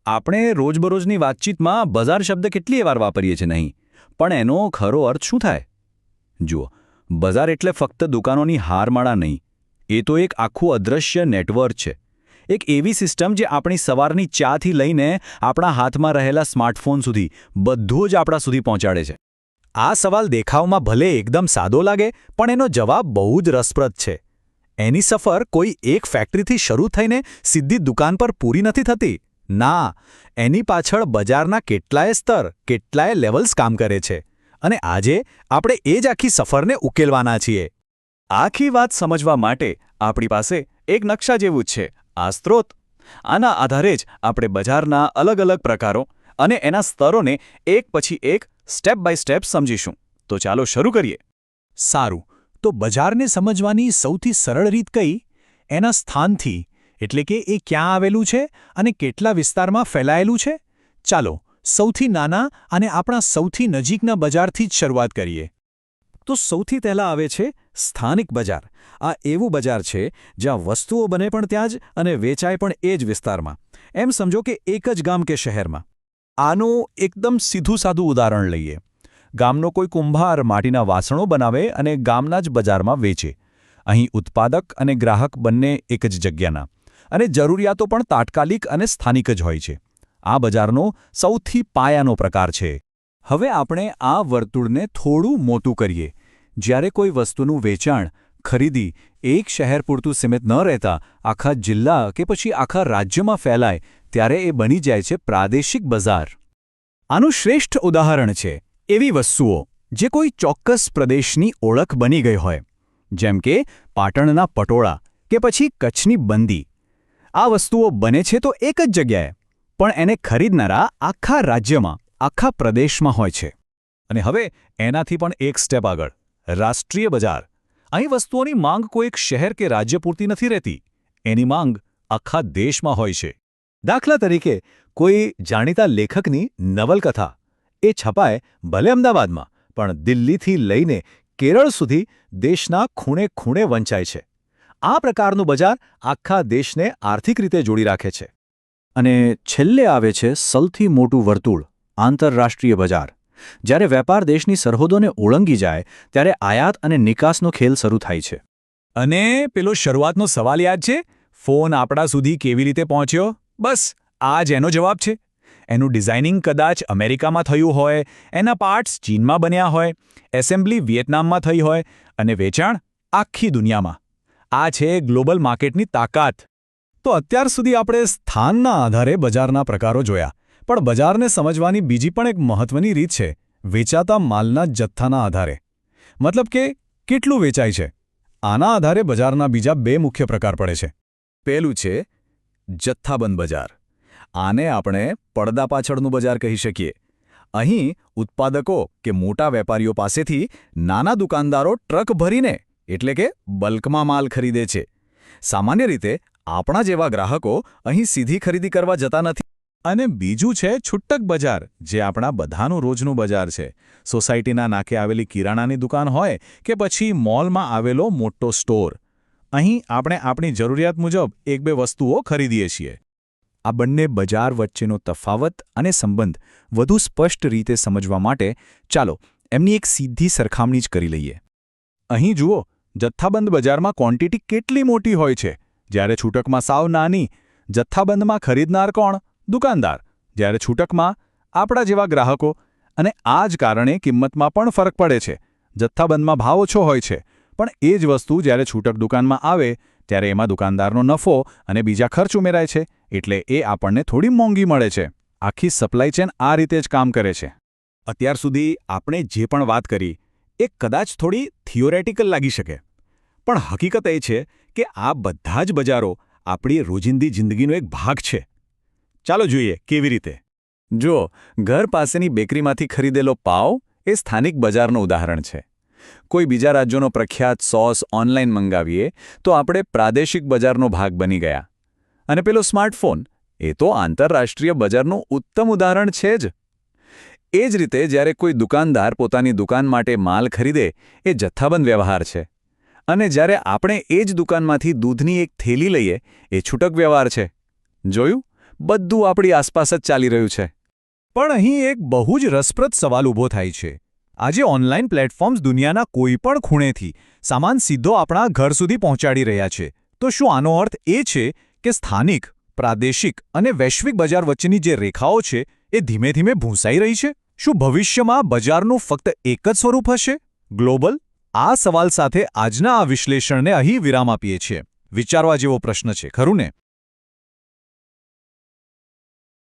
આપણે રોજબરોજની વાતચીતમાં બજાર શબ્દ કેટલી વાર વાપરીએ છીએ નહીં, પણ એનો ખરો અર્થ શું થાય? જુઓ, બજાર એટલે ફક્ત દુકાનોની હારમાળા નહીં, એ તો એક આખું અદૃશ્ય નેટવર્ક છે. એક એવી સિસ્ટમ જે આપણી સવારની ચાથી લઈને આપણા હાથમાં રહેલા સ્માર્ટફોન સુધી બધું જ આપણા સુધી પહોંચાડે છે. આ સવાલ દેખાવમાં ભલે એકદમ સાદો લાગે, પણ એનો જવાબ બહુ જ રસપ્રદ છે. એની સફર કોઈ એક ફેક્ટરીથી શરૂ થઈને સીધી દુકાન પર પૂરી નથી થતી. ના, એની પાછળ બજારના કેટલાય સ્તર, કેટલાય લેવલ્સ કામ કરે છે. અને આજે આપણે એ જ આખી સફરને ઉકેલવાના છીએ. આખી વાત સમજવા માટે આપણી પાસે એક નકશા જેવું જ છે, આ સ્ત્રોત. આના આધારે જ આપણે બજારના અલગ અલગ પ્રકારો અને એના સ્તરોને એક પછી એક સ્ટેપ બાય સ્ટેપ સમજીશું. તો ચાલો શરૂ કરીએ. સારું, તો બજારને સમજવાની સૌથી સરળ રીત કઈ? એના સ્થાનથી, એટલે કે એ ક્યાં આવેલું છે અને કેટલા વિસ્તારમાં ફેલાયેલું છે. ચાલો સૌથી નાના અને આપણા સૌથી નજીકના બજારથી જ શરૂઆત કરીએ. તો સૌથી પહેલાં આવે છે સ્થાનિક બજાર. આ એવું બજાર છે જ્યાં વસ્તુઓ બને પણ ત્યાં જ અને વેચાય પણ એ જ વિસ્તારમાં. એમ સમજો કે એક જ ગામ કે શહેરમાં. આનું એકદમ સીધું સાદું ઉદાહરણ લઈએ. ગામનો કોઈ કુંભાર માટીના વાસણો બનાવે અને ગામના જ બજારમાં વેચે. અહીં ઉત્પાદક અને ગ્રાહક બંને એક જ જગ્યાના, અને જરૂરિયાતો પણ તાત્કાલિક અને સ્થાનિક જ હોય છે. આ બજારનો સૌથી પાયાનો પ્રકાર છે. હવે આપણે આ વર્તુળને થોડું મોટું કરીએ. જ્યારે કોઈ વસ્તુનું વેચાણ, ખરીદી એક શહેર પૂરતું સીમિત ન રહેતા આખા જિલ્લા કે પછી આખા રાજ્યમાં ફેલાય, ત્યારે એ બની જાય છે પ્રાદેશિક બજાર. આનું શ્રેષ્ઠ ઉદાહરણ છે એવી વસ્તુઓ જે કોઈ ચોક્કસ પ્રદેશની ઓળખ બની ગઈ હોય, જેમ કે પાટણના પટોળા કે પછી કચ્છની બંદી. આ વસ્તુઓ બને છે તો એક જ જગ્યાએ, પણ એને ખરીદનારા આખા રાજ્યમાં, આખા પ્રદેશમાં હોય છે. અને હવે એનાથી પણ એક સ્ટેપ આગળ, રાષ્ટ્રીય બજાર. અહીં વસ્તુઓની માંગ કોઈ એક શહેર કે રાજ્ય પૂરતી નથી રહેતી. એની માંગ આખા દેશમાં હોય છે. દાખલા તરીકે કોઈ જાણીતા લેખકની નવલકથા, એ છપાય ભલે અમદાવાદમાં, પણ દિલ્હીથી લઈને કેરળ સુધી દેશના ખૂણે ખૂણે વંચાય છે. આ પ્રકારનું બજાર આખા દેશને આર્થિક રીતે જોડી રાખે છે. અને છેલ્લે આવે છે સૌથી મોટું વર્તુળ, આંતરરાષ્ટ્રીય બજાર. જ્યારે વેપાર દેશની સરહદોને ઓળંગી જાય, ત્યારે આયાત અને નિકાસનો ખેલ શરૂ થાય છે. અને પેલો શરૂઆતનો સવાલ યાદ છે? ફોન આપણા સુધી કેવી રીતે પહોંચ્યો? બસ આ જ એનો જવાબ છે. એનું ડિઝાઇનિંગ કદાચ અમેરિકામાં થયું હોય, એના પાર્ટ્સ ચીનમાં બન્યા હોય, એસેમ્બલી વિયેતનામમાં થઈ હોય, અને વેચાણ આખી દુનિયામાં. આ છે ગ્લોબલ માર્કેટની તાકાત. તો અત્યાર સુધી આપણે સ્થાનના આધારે બજારના પ્રકારો જોયા, પણ બજારને સમજવાની બીજી પણ એક મહત્વની રીત છે, વેચાતા માલના જથ્થાના આધારે. મતલબ કે કેટલું વેચાય છે. આના આધારે બજારના બીજા બે મુખ્ય પ્રકાર પડે છે. પહેલું છે જથ્થાબંધ બજાર. આને આપણે પડદા પાછળનું બજાર કહી શકીએ. અહીં ઉત્પાદકો કે મોટા વેપારીઓ પાસેથી નાના દુકાનદારો ટ્રક ભરીને, એટલે કે બલ્કમાં માલ ખરીદે છે. સામાન્ય રીતે આપણા જેવા ગ્રાહકો અહીં સીધી ખરીદી કરવા જતા નથી. અને બીજું છે છૂટક બજાર, જે આપણા બધાનું રોજનું બજાર છે. સોસાયટીના નાકે આવેલી કિરાણાની દુકાન હોય કે પછી મોલમાં આવેલો મોટો સ્ટોર. અહીં આપણે આપણી જરૂરિયાત મુજબ એક બે વસ્તુઓ ખરીદીએ છીએ. આ બંને બજાર વચ્ચેનો તફાવત અને સંબંધ વધુ સ્પષ્ટ રીતે સમજવા માટે ચાલો એમની એક સીધી સરખામણી જ કરી લઈએ. અહીં જુઓ, જથ્થાબંધ બજારમાં ક્વોન્ટિટી કેટલી મોટી હોય છે, જ્યારે છૂટકમાં સાવ નાની. જથ્થાબંધમાં ખરીદનાર કોણ? દુકાનદાર. જ્યારે છૂટકમાં આપણા જેવા ગ્રાહકો. અને આ જ કારણે કિંમતમાં પણ ફરક પડે છે. જથ્થાબંધમાં ભાવ ઓછો હોય છે, પણ એ જ વસ્તુ જ્યારે છૂટક દુકાનમાં આવે ત્યારે એમાં દુકાનદારનો નફો અને બીજા ખર્ચ ઉમેરાય છે, એટલે એ આપણને થોડી મોંઘી મળે છે. આખી સપ્લાય ચેન આ રીતે જ કામ કરે છે. અત્યાર સુધી આપણે જે પણ વાત કરી એ કદાચ થોડી થિયોરેટિકલ લાગી શકે, પણ હકીકત એ છે કે આ બધા જ બજારો આપણી રોજિંદી જિંદગીનો એક ભાગ છે. ચાલો જોઈએ કેવી રીતે. જો ઘર પાસેની બેકરીમાંથી ખરીદેલો પાવ એ સ્થાનિક બજારનું ઉદાહરણ છે. કોઈ બીજા રાજ્યોનો પ્રખ્યાત સોસ ઓનલાઈન મંગાવીએ તો આપણે પ્રાદેશિક બજારનો ભાગ બની ગયા. અને પેલો સ્માર્ટફોન, એ તો આંતરરાષ્ટ્રીય બજારનું ઉત્તમ ઉદાહરણ છે જ. એ જ રીતે જ્યારે કોઈ દુકાનદાર પોતાની દુકાન માટે માલ ખરીદે, એ જથ્થાબંધ વ્યવહાર છે. અને જ્યારે આપણે એ જ દુકાનમાંથી દૂધની એક થેલી લઈએ, એ છૂટક વ્યવહાર છે. જોયું? બધું આપણી આસપાસ જ ચાલી રહ્યું છે. પણ અહીં એક બહુ જ રસપ્રદ સવાલ ઊભો થાય છે. આજે ઓનલાઈન પ્લેટફોર્મ્સ દુનિયાના કોઈ પણ ખૂણેથી સામાન સીધો આપણા ઘર સુધી પહોંચાડી રહ્યા છે. તો શું આનો અર્થ એ છે કે સ્થાનિક, પ્રાદેશિક અને વૈશ્વિક બજાર વચ્ચેની જે રેખાઓ છે એ ધીમે ધીમે ભૂંસાઈ રહી છે? શું ભવિષ્યમાં બજારનું ફક્ત એક જ સ્વરૂપ હશે, ગ્લોબલ? આ સવાલ સાથે આજના આ વિશ્લેષણને અહીં વિરામ આપીએ છીએ. વિચારવા જેવો પ્રશ્ન છે, ખરું ને?